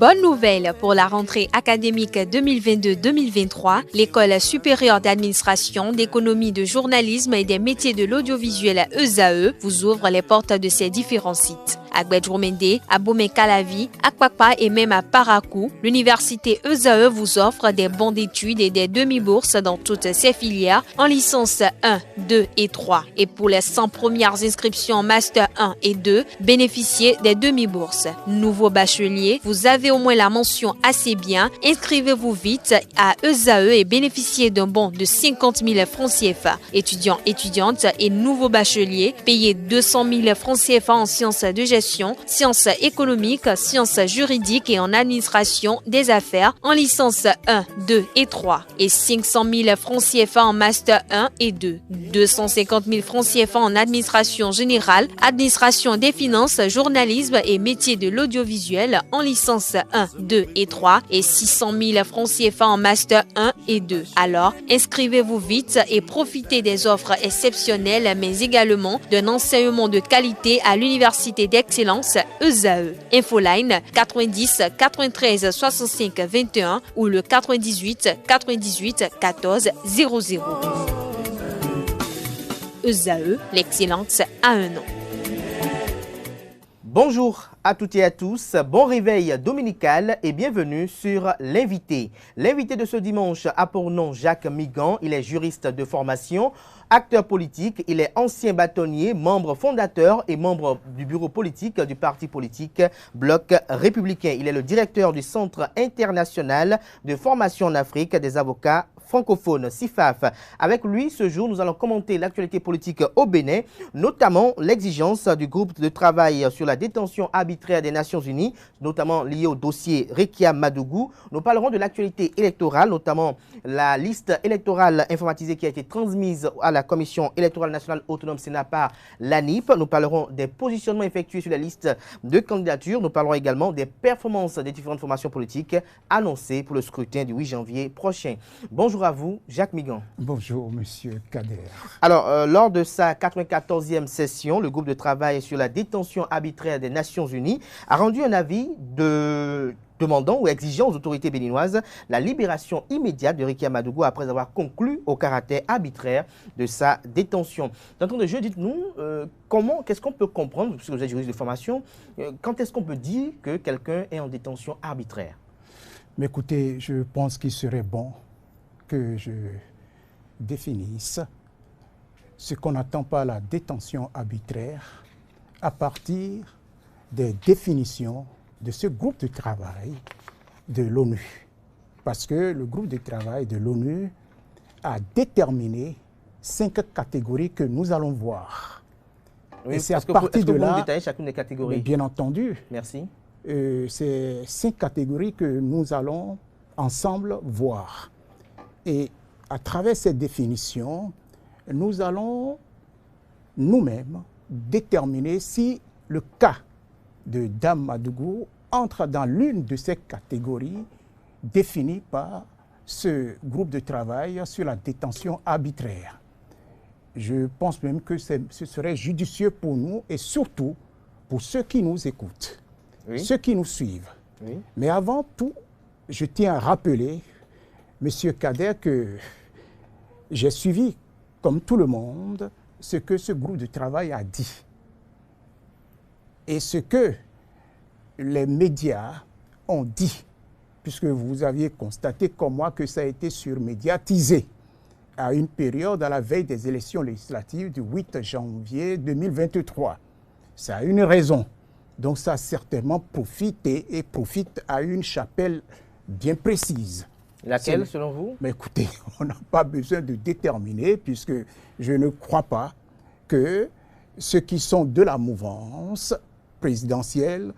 Bonne nouvelle pour la rentrée académique 2022-2023, l'École supérieure d'administration, d'économie, de journalisme et des métiers de l'audiovisuel ESAE vous ouvre les portes de ses différents sites. À Gbedjomende, à Bomé-Calavi, à Kwakpa et même à Parakou, l'université ESAE vous offre des bons d'études et des demi-bourses dans toutes ses filières en licence 1, 2 et 3. Et pour les 100 premières inscriptions en master 1 et 2, bénéficiez des demi-bourses. Nouveau bachelier, vous avez au moins la mention assez bien. Inscrivez-vous vite à ESAE et bénéficiez d'un bon de 50 000 francs CFA. Étudiants, étudiantes et nouveaux bacheliers, payez 200 000 francs CFA en sciences de gestion, sciences économiques, sciences juridiques et en administration des affaires en licence 1, 2 et 3 et 500 000 francs CFA en master 1 et 2, 250 000 francs CFA en administration générale, administration des finances, journalisme et métiers de l'audiovisuel en licence 1, 2 et 3 et 600 000 francs CFA en master 1 et 2. Alors, inscrivez-vous vite et profitez des offres exceptionnelles mais également d'un enseignement de qualité à l'université d'excellence ESAE. Infoline 90 93 65 21 ou le 98 98 14 00. ESAE, l'excellence a un nom. Bonjour à toutes et à tous, bon réveil dominical et bienvenue sur l'invité. L'invité de ce dimanche a pour nom Jacques Migan, il est juriste de formation, acteur politique, il est ancien bâtonnier, membre fondateur et membre du bureau politique du parti politique Bloc républicain. Il est le directeur du Centre international de formation en Afrique des avocats francophones, CIFAF. Avec lui, ce jour, nous allons commenter l'actualité politique au Bénin, notamment l'exigence du groupe de travail sur la détention arbitraire des Nations Unies, notamment liée au dossier Rekia Madougou. Nous parlerons de l'actualité électorale, notamment la liste électorale informatisée qui a été transmise à la Commission électorale nationale autonome Sénat par l'ANIP. Nous parlerons des positionnements effectués sur la liste de candidatures. Nous parlerons également des performances des différentes formations politiques annoncées pour le scrutin du 8 janvier prochain. Bonjour à vous, Jacques Migan. Bonjour, monsieur Kader. Alors, lors de sa 94e session, le groupe de travail sur la détention arbitraire des Nations Unies a rendu un avis demandant ou exigeant aux autorités béninoises la libération immédiate de Rekia Madougou après avoir conclu au caractère arbitraire de sa détention. D'entrée de jeu, dites-nous, qu'est-ce qu'on peut comprendre, puisque vous êtes juriste de formation, quand est-ce qu'on peut dire que quelqu'un est en détention arbitraire? Mais écoutez, je pense qu'il serait bon que je définisse ce qu'on attend par la détention arbitraire à partir des définitions de ce groupe de travail de l'ONU. Parce que le groupe de travail de l'ONU a déterminé 5 catégories que nous allons voir. Oui, et c'est à partir de là... vous détaillez chacune des catégories? Bien entendu. Merci. C'est 5 catégories que nous allons ensemble voir. Et à travers ces définitions, nous allons nous-mêmes déterminer si le cas de Dame Madougou entre dans l'une de ces catégories définies par ce groupe de travail sur la détention arbitraire. Je pense même que ce serait judicieux pour nous et surtout pour ceux qui nous écoutent, oui, ceux qui nous suivent. Oui. Mais avant tout, je tiens à rappeler, Monsieur Kader, que j'ai suivi, comme tout le monde, ce que ce groupe de travail a dit. Et ce que les médias ont dit, puisque vous aviez constaté comme moi que ça a été surmédiatisé à une période à la veille des élections législatives du 8 janvier 2023. Ça a une raison. Donc ça a certainement profité et profite à une chapelle bien précise. Laquelle, selon vous? Mais écoutez, on n'a pas besoin de déterminer, puisque je ne crois pas que ceux qui sont de la mouvance présidentielle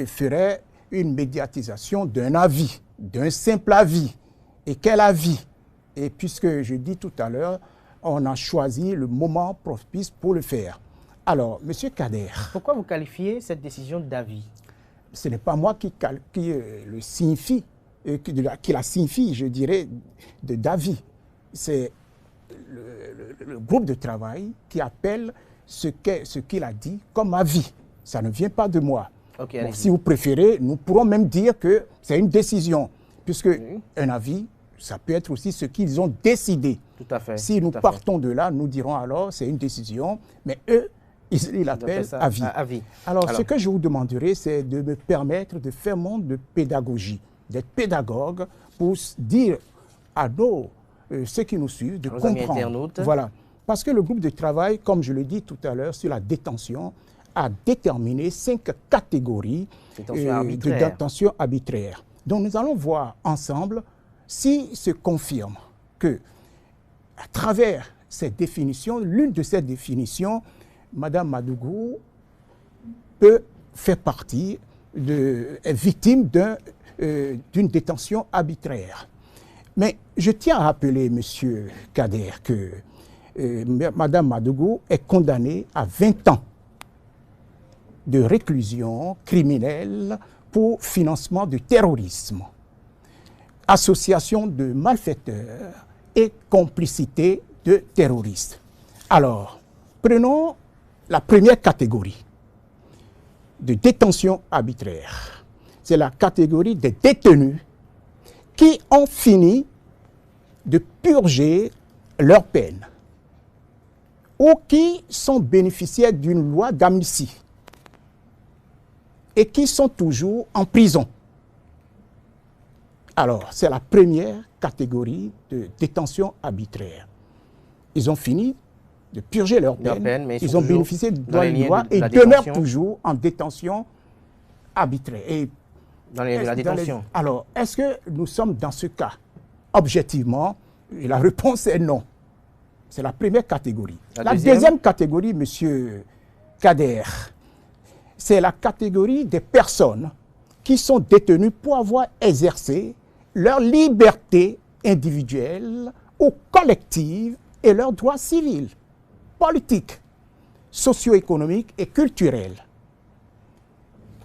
feraient une médiatisation d'un avis, d'un simple avis. Et quel avis? Et puisque je dis tout à l'heure, on a choisi le moment propice pour le faire. Alors, Monsieur Kader... Pourquoi vous qualifiez cette décision d'avis? Ce n'est pas moi qui le signifie. Qui la signifie, je dirais, d'avis. C'est le groupe de travail qui appelle ce qu'il a dit comme avis. Ça ne vient pas de moi. Okay, bon, si vous préférez, nous pourrons même dire que c'est une décision, puisque un avis, ça peut être aussi ce qu'ils ont décidé. Tout à fait. Si nous partons de là, nous dirons alors c'est une décision, mais eux, ils l'appellent avis. Alors, ce que je vous demanderai, c'est de me permettre de faire montre de pédagogie, d'être pédagogue pour dire à ceux qui nous suivent, de comprendre. Voilà. Parce que le groupe de travail, comme je le dis tout à l'heure, sur la détention, a déterminé 5 catégories de détention arbitraire. Donc, nous allons voir ensemble s'il se confirme que, à travers cette définition, l'une de ces définitions, Mme Madougou peut faire partie, est victime d'une détention arbitraire. Mais je tiens à rappeler, M. Kader, que Mme Madougou est condamnée à 20 ans de réclusion criminelle pour financement de terrorisme, association de malfaiteurs et complicité de terroristes. Alors, prenons la première catégorie de détention arbitraire. C'est la catégorie des détenus qui ont fini de purger leur peine ou qui sont bénéficiaires d'une loi d'amnistie et qui sont toujours en prison. Alors, c'est la première catégorie de détention arbitraire. Ils ont fini de purger leur peine, mais ils ont bénéficié de la loi et demeurent toujours en détention arbitraire. Et dans la détention. Alors, est-ce que nous sommes dans ce cas? Objectivement, la réponse est non. C'est la première catégorie. La deuxième catégorie, M. Kader, c'est la catégorie des personnes qui sont détenues pour avoir exercé leur liberté individuelle ou collective et leurs droits civils, politiques, socio-économiques et culturels.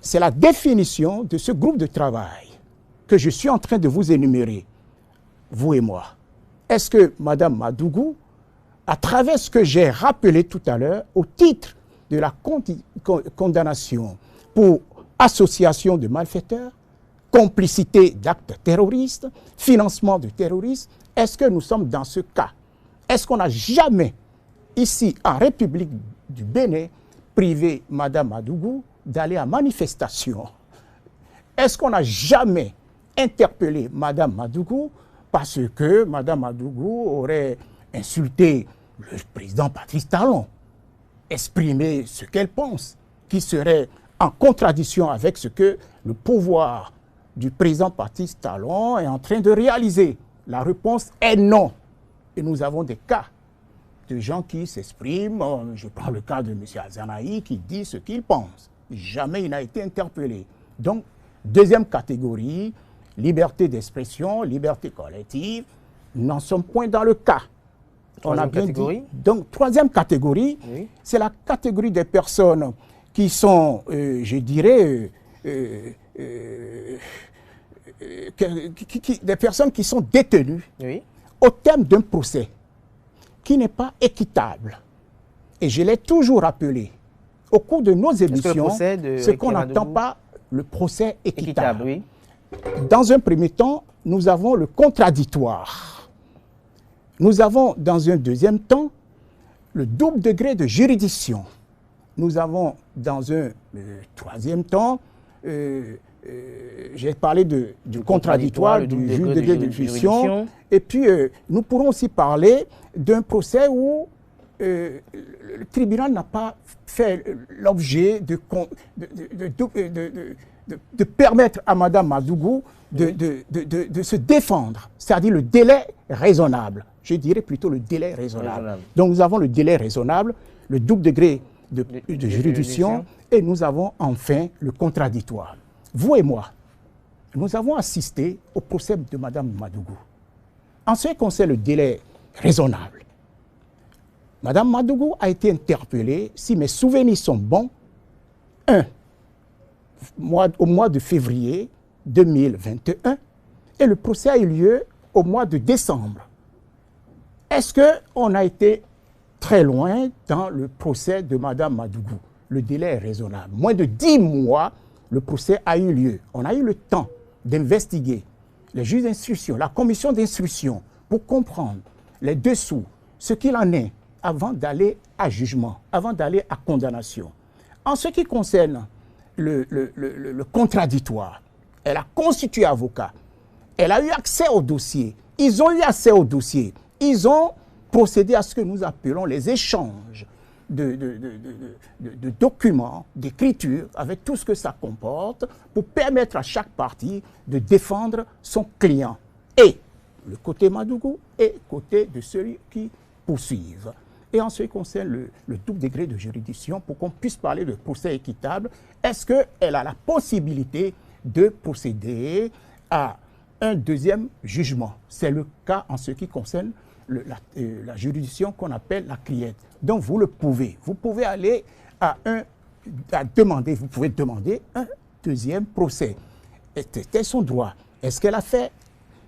C'est la définition de ce groupe de travail que je suis en train de vous énumérer, vous et moi. Est-ce que Mme Madougou, à travers ce que j'ai rappelé tout à l'heure, au titre de la condamnation pour association de malfaiteurs, complicité d'actes terroristes, financement de terroristes, est-ce que nous sommes dans ce cas? Est-ce qu'on n'a jamais, ici en République du Bénin, privé Mme Madougou d'aller à manifestation? Est-ce qu'on n'a jamais interpellé Mme Madougou parce que Mme Madougou aurait insulté le président Patrice Talon, exprimé ce qu'elle pense, qui serait en contradiction avec ce que le pouvoir du président Patrice Talon est en train de réaliser? La réponse est non. Et nous avons des cas de gens qui s'expriment. Je prends le cas de M. Azanaï qui dit ce qu'il pense. Jamais il n'a été interpellé. Donc, deuxième catégorie, liberté d'expression, liberté collective, nous n'en sommes point dans le cas. On a bien dit. Donc, troisième catégorie, oui, c'est la catégorie des personnes qui sont, je dirais, des personnes qui sont détenues, oui, au terme d'un procès qui n'est pas équitable. Et je l'ai toujours rappelé au cours de nos émissions, ce qu'on n'entend pas, le procès équitable. Oui. Dans un premier temps, nous avons le contradictoire. Nous avons, dans un deuxième temps, le double degré de juridiction. Nous avons, dans un troisième temps, j'ai parlé du contradictoire, du juge degré de juridiction. Et puis, nous pourrons aussi parler d'un procès où le tribunal n'a pas fait l'objet de permettre à Mme Madougou de se défendre, c'est-à-dire le délai raisonnable. Je dirais plutôt le délai raisonnable. Donc nous avons le délai raisonnable, le double degré de juridiction, et nous avons enfin le contradictoire. Vous et moi, nous avons assisté au procès de Mme Madougou. En ce qui concerne le délai raisonnable, Mme Madougou a été interpellée, si mes souvenirs sont bons, au mois de février 2021, et le procès a eu lieu au mois de décembre. Est-ce qu'on a été très loin dans le procès de Mme Madougou? Le délai est raisonnable. Moins de 10 mois, le procès a eu lieu. On a eu le temps d'investiguer les juges d'instruction, la commission d'instruction, pour comprendre les dessous, ce qu'il en est, avant d'aller à jugement, avant d'aller à condamnation. En ce qui concerne le contradictoire, elle a constitué avocat, elle a eu accès au dossier, ils ont eu accès au dossier, ils ont procédé à ce que nous appelons les échanges de documents, d'écriture, avec tout ce que ça comporte, pour permettre à chaque partie de défendre son client. Et le côté Madougou et le côté de ceux qui poursuivent. Et en ce qui concerne le double degré de juridiction, pour qu'on puisse parler de procès équitable, est-ce qu'elle a la possibilité de procéder à un deuxième jugement? C'est le cas en ce qui concerne la juridiction qu'on appelle la criette. Donc vous le pouvez. Vous pouvez aller vous pouvez demander un deuxième procès. C'était son droit. Est-ce qu'elle a fait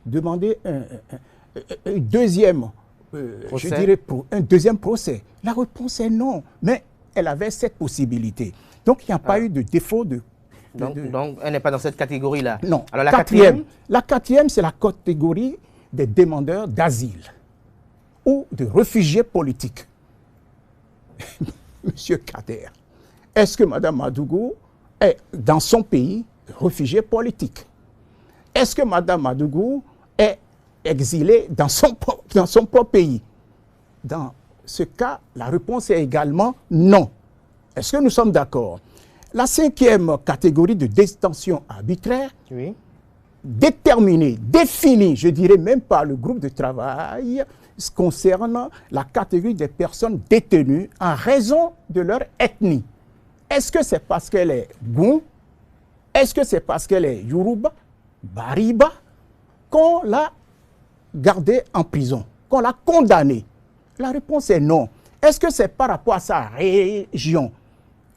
demander un deuxième je dirais un deuxième procès? La réponse est non, mais elle avait cette possibilité. Donc il n'y a pas eu de défaut de... Donc elle n'est pas dans cette catégorie-là. Non. Alors la quatrième, c'est la catégorie des demandeurs d'asile ou de réfugiés politiques. Monsieur Kader, est-ce que Mme Madougou est dans son pays réfugié politique? Est-ce que Mme Madougou est exilée dans son propre pays? Dans ce cas, la réponse est également non. Est-ce que nous sommes d'accord? La cinquième catégorie de détention arbitraire, oui, déterminée, définie, je dirais même par le groupe de travail, concerne la catégorie des personnes détenues en raison de leur ethnie. Est-ce que c'est parce qu'elle est Goun? Est-ce que c'est parce qu'elle est Yoruba, Bariba, qu'on l'a gardée en prison, qu'on l'a condamnée? La réponse est non. Est-ce que c'est par rapport à sa région?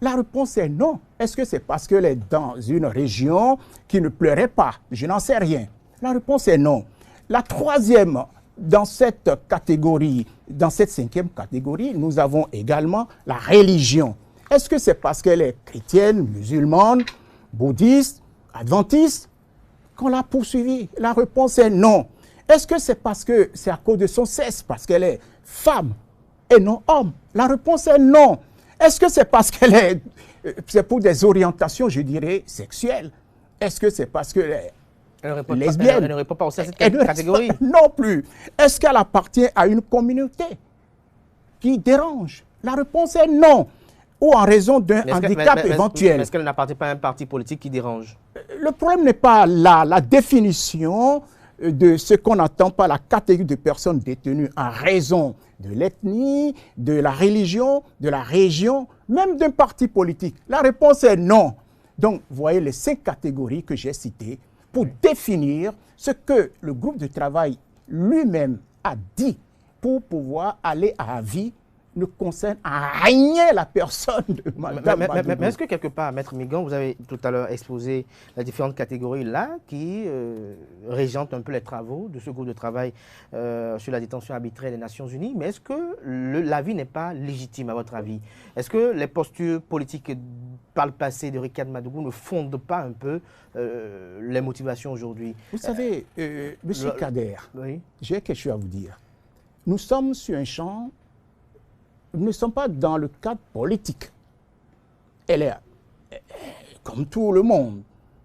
La réponse est non. Est-ce que c'est parce qu'elle est dans une région qui ne pleurait pas? Je n'en sais rien. La réponse est non. La troisième, dans cette catégorie, dans cette cinquième catégorie, nous avons également la religion. Est-ce que c'est parce qu'elle est chrétienne, musulmane, bouddhiste, adventiste qu'on l'a poursuivie? La réponse est non. Est-ce que c'est parce que c'est à cause de son sexe, parce qu'elle est femme et non homme? La réponse est non. Est-ce que c'est parce qu'elle est... c'est pour des orientations, je dirais, sexuelles? Est-ce que c'est parce qu'elle est lesbienne? Elle ne répond pas aussi à cette catégorie. Non plus. Est-ce qu'elle appartient à une communauté qui dérange? La réponse est non. Ou en raison d'un handicap éventuel. Est-ce qu'elle n'appartient pas à un parti politique qui dérange? Le problème n'est pas là. La définition de ce qu'on attend par la catégorie de personnes détenues en raison de l'ethnie, de la religion, de la région, même d'un parti politique. La réponse est non. Donc, vous voyez les 5 catégories que j'ai citées pour définir ce que le groupe de travail lui-même a dit pour pouvoir aller à avis ne concerne à rien la personne de Mme Madougou. Mais est-ce que quelque part, Maître Migan, vous avez tout à l'heure exposé les différentes catégories là qui régentent un peu les travaux de ce groupe de travail sur la détention arbitraire des Nations Unies, mais est-ce que l'avis n'est pas légitime à votre avis? Est-ce que les postures politiques par le passé de Ricard Madougou ne fondent pas un peu les motivations aujourd'hui? Vous savez, Monsieur Kader, oui, j'ai quelque chose à vous dire. Nous sommes sur un champ. Nous ne sommes pas dans le cadre politique. Elle est, comme tout le monde,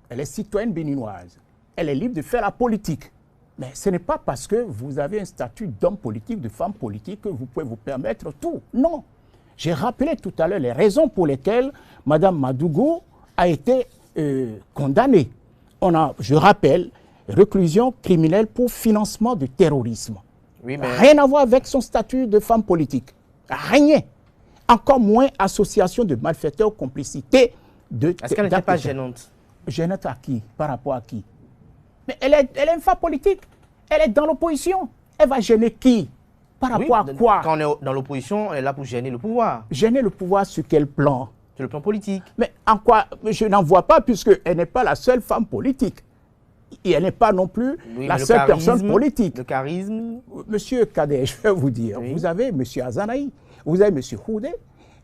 elle est citoyenne béninoise. Elle est libre de faire la politique. Mais ce n'est pas parce que vous avez un statut d'homme politique, de femme politique, que vous pouvez vous permettre tout. Non. J'ai rappelé tout à l'heure les raisons pour lesquelles Mme Madougou a été condamnée. Je rappelle, réclusion criminelle pour financement de terrorisme. Oui, mais... Rien à voir avec son statut de femme politique. Rien. Encore moins association de malfaiteurs ou complicité de... Est-ce qu'elle n'était pas gênante? Gênante à qui? Par rapport à qui? Mais elle est une femme politique. Elle est dans l'opposition. Elle va gêner qui? Par rapport à quoi? Quand on est dans l'opposition, on est là pour gêner le pouvoir. Gêner le pouvoir sur quel plan? Sur le plan politique. Mais en quoi? Je n'en vois pas, puisqu'elle n'est pas la seule femme politique. Et elle n'est pas non plus la seule personne politique. Le charisme. Monsieur Kader, je vais vous dire, vous avez M. Azanaï, vous avez M. Houdé,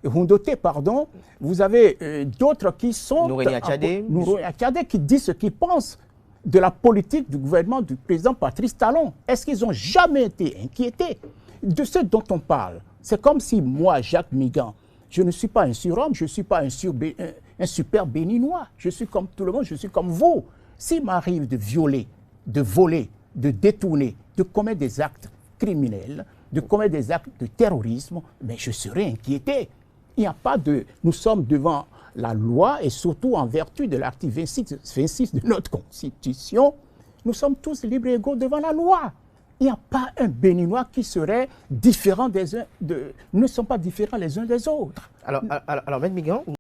Hundoté, pardon, vous avez d'autres qui sont... Noureni Achadé qui disent ce qu'ils pensent de la politique du gouvernement du président Patrice Talon. Est-ce qu'ils n'ont jamais été inquiétés de ce dont on parle? C'est comme si moi, Jacques Migan, je ne suis pas un surhomme, je ne suis pas un super béninois. Je suis comme tout le monde, je suis comme vous. S'il m'arrive de violer, de voler, de détourner, de commettre des actes criminels, de commettre des actes de terrorisme, mais je serai inquiété. Il n'y a pas de... Nous sommes devant la loi et surtout en vertu de l'article 26 de notre Constitution, nous sommes tous libres et égaux devant la loi. Il n'y a pas un Béninois qui serait différent des uns. Nous ne sommes pas différents les uns des autres. Alors, Maître Migan,